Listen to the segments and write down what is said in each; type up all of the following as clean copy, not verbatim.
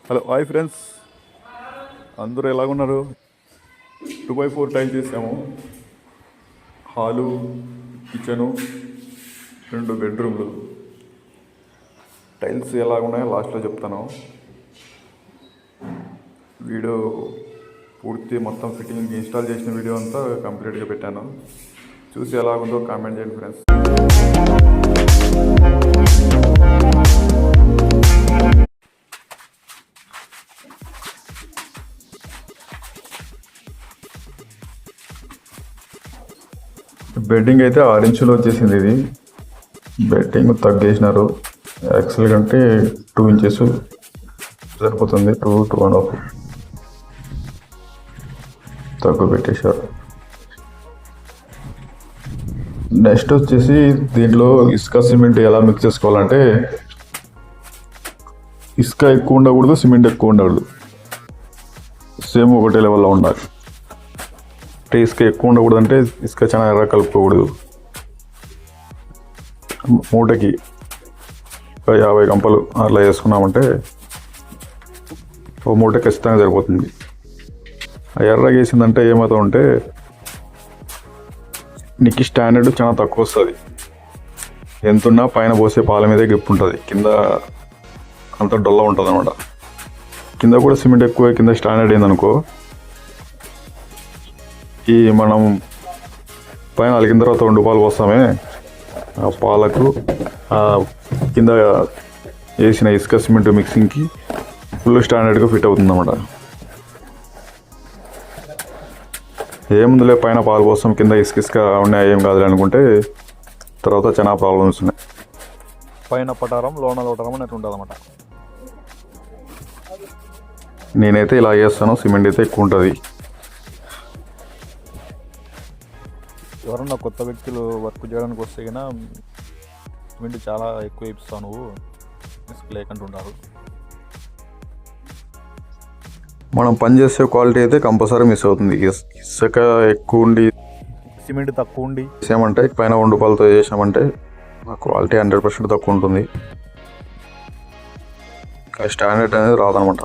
Hello hi friends, అందరూ ఎలాగున్నారు? 2x4 tiles చేసాము. Hall, kitchen, 2 బెడ్రూమ్లు. టైల్స్ ఎలాగున్నాయో లాస్ట్లో చెప్తాను. వీడియో పూర్తి మొత్తం ఫిట్టింగ్ ఇన్స్టాల్ చేసిన వీడియో అంతా కంప్లీట్గా పెట్టాను. చూసి ఎలాగుందో కామెంట్ చేయండి ఫ్రెండ్స్. బెడ్డింగ్ అయితే 6 ఇంచులు వచ్చేసింది. ఇది బెడ్డింగ్ తగ్గేసినారు. యాక్చువల్ కంటే 2 ఇంచెస్ సరిపోతుంది. 2.5 తక్కువ పెట్టేశారు. నెక్స్ట్ వచ్చేసి దీంట్లో ఇసుక సిమెంట్ ఎలా మిక్స్ చేసుకోవాలంటే, ఇసుక ఎక్కువ ఉండకూడదు, సిమెంట్ ఎక్కువ ఉండకూడదు, సేమ్ ఒకటే లెవెల్లో ఉండాలి. అంటే ఇసుక ఎక్కువ ఉండకూడదు అంటే ఇసుక చాలా ఎర్ర కలుపుకోకూడదు. మూటకి 50 గంపలు అట్లా వేసుకున్నామంటే ఓ మూట ఖచ్చితంగా సరిపోతుంది. ఆ ఎర్రగా వేసిందంటే ఏమవుతుందంటే నీకు స్టాండర్డ్ చాలా తక్కువ వస్తుంది. ఎంతున్నా పైన పోసే పాల మీదే గ్రిప్ ఉంటుంది, కింద అంత డొల్ల ఉంటుంది అనమాట. కింద కూడా సిమెంట్ ఎక్కువ కింద స్టాండర్డ్ ఏందనుకో, ఈ మనం పైన అలిగిన తర్వాత 2 పాలు పోస్తామే, ఆ పాలకు కింద వేసిన ఇసుక సిమెంట్ మిక్సింగ్కి ఫుల్ స్టాండర్డ్గా ఫిట్ అవుతుంది అన్నమాట. ఏముందిలే పైన పాలు పోస్తాం కింద ఇసుక ఉన్నాయి ఏం కాదులే అనుకుంటే తర్వాత చాలా ప్రాబ్లమ్స్ ఉన్నాయి. పైన పటారం లోన లోటరం అనేది ఉంటుంది అన్నమాట. నేనైతే ఇలా చేస్తాను. సిమెంట్ అయితే ఎక్కువ ఉంటుంది. ఎవరన్నా కొత్త వ్యక్తులు వర్క్ చేయడానికి వస్తే కన్నా సిమెంట్ చాలా ఎక్కువ ఇస్తావు, నువ్వు ఇసుక లేకుంటుంటారు. మనం పనిచేసే క్వాలిటీ అయితే కంపల్సరీ మిస్ అవుతుంది. ఇసుక ఎక్కువ ఉండి సిమెంట్ తక్కువ ఉండి చేసామంటే పైన 2 పాలతో చేసామంటే ఆ క్వాలిటీ 100% తక్కువ ఉంటుంది. స్టాండర్డ్ అనేది రాదనమాట.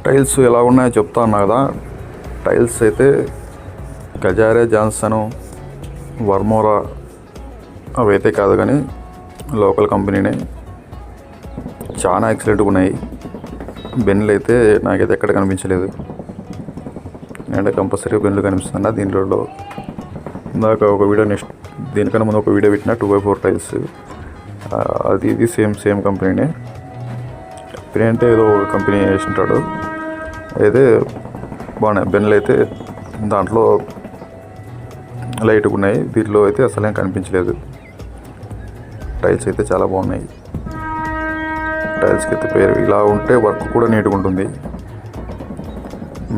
టైల్స్ ఎలా ఉన్నాయో చెప్తా ఉన్నా కదా. టైల్స్ అయితే గజారే, జాన్సన్, వర్మోరా అవైతే కాదు కానీ లోకల్ కంపెనీనే. చాలా ఎక్సలెంట్గా ఉన్నాయి. బెన్లు అయితే నాకైతే ఎక్కడ కనిపించలేదు. అంటే కంపల్సరీ బెన్లు కనిపిస్తున్నా దీంట్లో. ఇందాక ఒక వీడియో దీనికన్నా ముందు ఒక వీడియో పెట్టిన 2x4 టైల్స్, అది ఇది సేమ్ కంపెనీనే. కంపెనీ అంటే ఏదో ఒక కంపెనీ వేసి ఉంటాడు. అయితే బాగున్నాయి బెన్లు అయితే. దాంట్లో లైట్గా ఉన్నాయి, దీంట్లో అయితే అసలేం కనిపించలేదు. టైల్స్ అయితే చాలా బాగున్నాయి. టైల్స్కి అయితే పేరు ఇలా ఉంటే వర్క్ కూడా నీట్గా ఉంటుంది.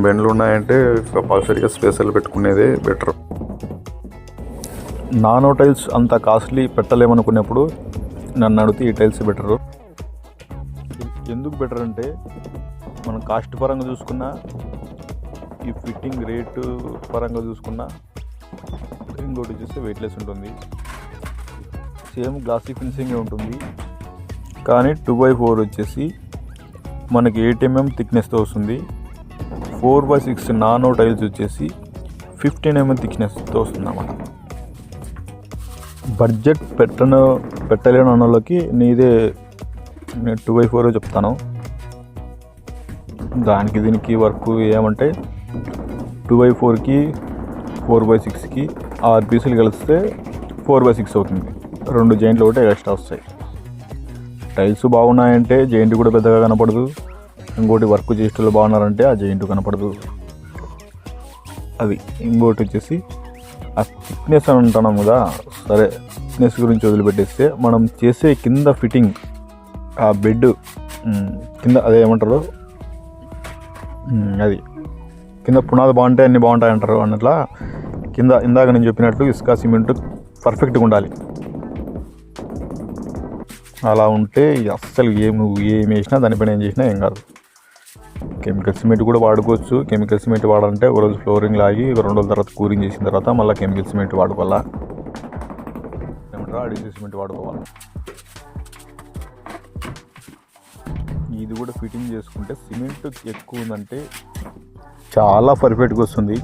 బెండ్లు ఉన్నాయంటే కంపల్సరీగా స్పేసర్లు పెట్టుకునేదే బెటర్. నానో టైల్స్ అంత కాస్ట్లీ పెట్టలేమనుకున్నప్పుడు నన్ను అడిగితే ఈ టైల్స్ బెటరు. ఎందుకు బెటర్ అంటే మనం కాస్ట్ పరంగా చూసుకున్నా, ఈ ఫిట్టింగ్ రేటు పరంగా చూసుకున్నా, ఇంకోటి చూస్తే వెయిట్లెస్ ఉంటుంది. సేమ్ గ్లాసీ ఫినిషింగే ఉంటుంది. కానీ 2x4 వచ్చేసి మనకి 8 mm థిక్నెస్తో వస్తుంది. 4x6 నానో టైల్స్ వచ్చేసి 15 mm థిక్నెస్తో వస్తుంది అన్నమాట. బడ్జెట్ పెట్టలేని వాళ్ళకి నేను 2x4 చెప్తాను. దానికి దీనికి వర్క్ ఏమంటే 2x4కి 4x6కి 6 పీసులు కలిస్తే 4x6 అవుతుంది. 2 జాయింట్లు ఒకటి ఎక్స్ట్రా వస్తాయి. టైల్స్ బాగున్నాయంటే జాయింట్ కూడా పెద్దగా కనపడదు. ఇంకోటి వర్క్ చేసేటోళ్ళు బాగున్నారంటే ఆ జాయింట్ కనపడదు. అది ఇంకోటి వచ్చేసి ఆ థిక్నెస్ అని అంటున్నాం కదా. సరే, థిక్నెస్ గురించి వదిలిపెట్టేస్తే మనం చేసే కింద ఫిట్టింగ్, ఆ బెడ్ కింద అదే ఏమంటారు, అది కింద పునాది బాగుంటే అన్నీ బాగుంటాయి అంటారు అన్నట్లా. కింద ఇందాక నేను చెప్పినట్టు ఇసుక సిమెంట్ పర్ఫెక్ట్గా ఉండాలి. అలా ఉంటే అస్సలు నువ్వు ఏం వేసినా దానిపైన ఏం చేసినా ఏం కాదు. కెమికల్ సిమెంట్ కూడా వాడుకోవచ్చు. కెమికల్ సిమెంట్ వాడాలంటే ఒకరోజు ఫ్లోరింగ్ లాగి 2 రోజుల తర్వాత కూరింగ్ చేసిన తర్వాత మళ్ళీ కెమికల్ సిమెంట్ వాడుకోవాలా, అడిగిన సిమెంట్ వాడుకోవాలి. ఇది కూడా ఫిట్టింగ్ చేసుకుంటే సిమెంట్ ఎక్కువ ఉందంటే చాలా పర్ఫెక్ట్గా వస్తుంది.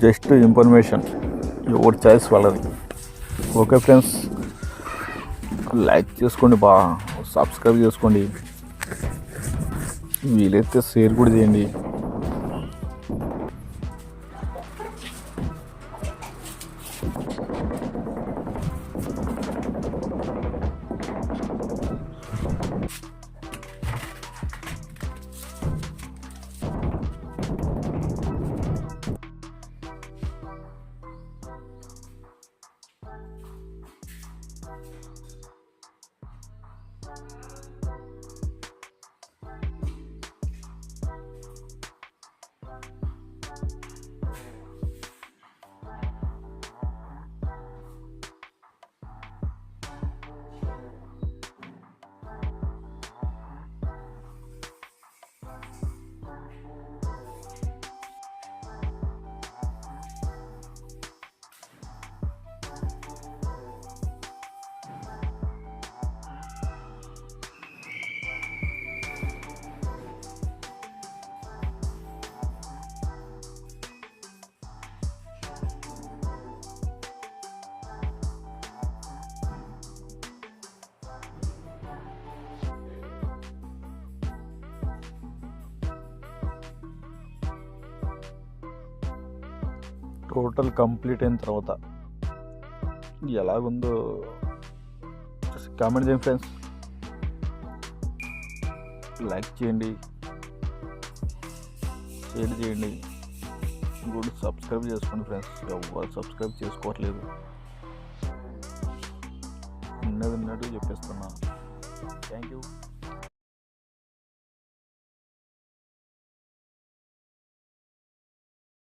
జస్ట్ ఇన్ఫర్మేషన్, ఎవరి చాయిస్ వాళ్ళది. ఓకే ఫ్రెండ్స్, లైక్ చేసుకోండి, సబ్స్క్రైబ్ చేసుకోండి, వీలైతే షేర్ కూడా చేయండి. టోటల్ కంప్లీట్ అయిన తర్వాత ఎలాగుందో కామెంట్ చేయండి ఫ్రెండ్స్. లైక్ చేయండి, షేర్ చేయండి, ఇంకోటి సబ్స్క్రైబ్ చేసుకోండి ఫ్రెండ్స్. ఎవరు సబ్స్క్రైబ్ చేసుకోవట్లేదు. ఉన్నది ఉన్నట్టు చెప్పేస్తున్నా. Thank you.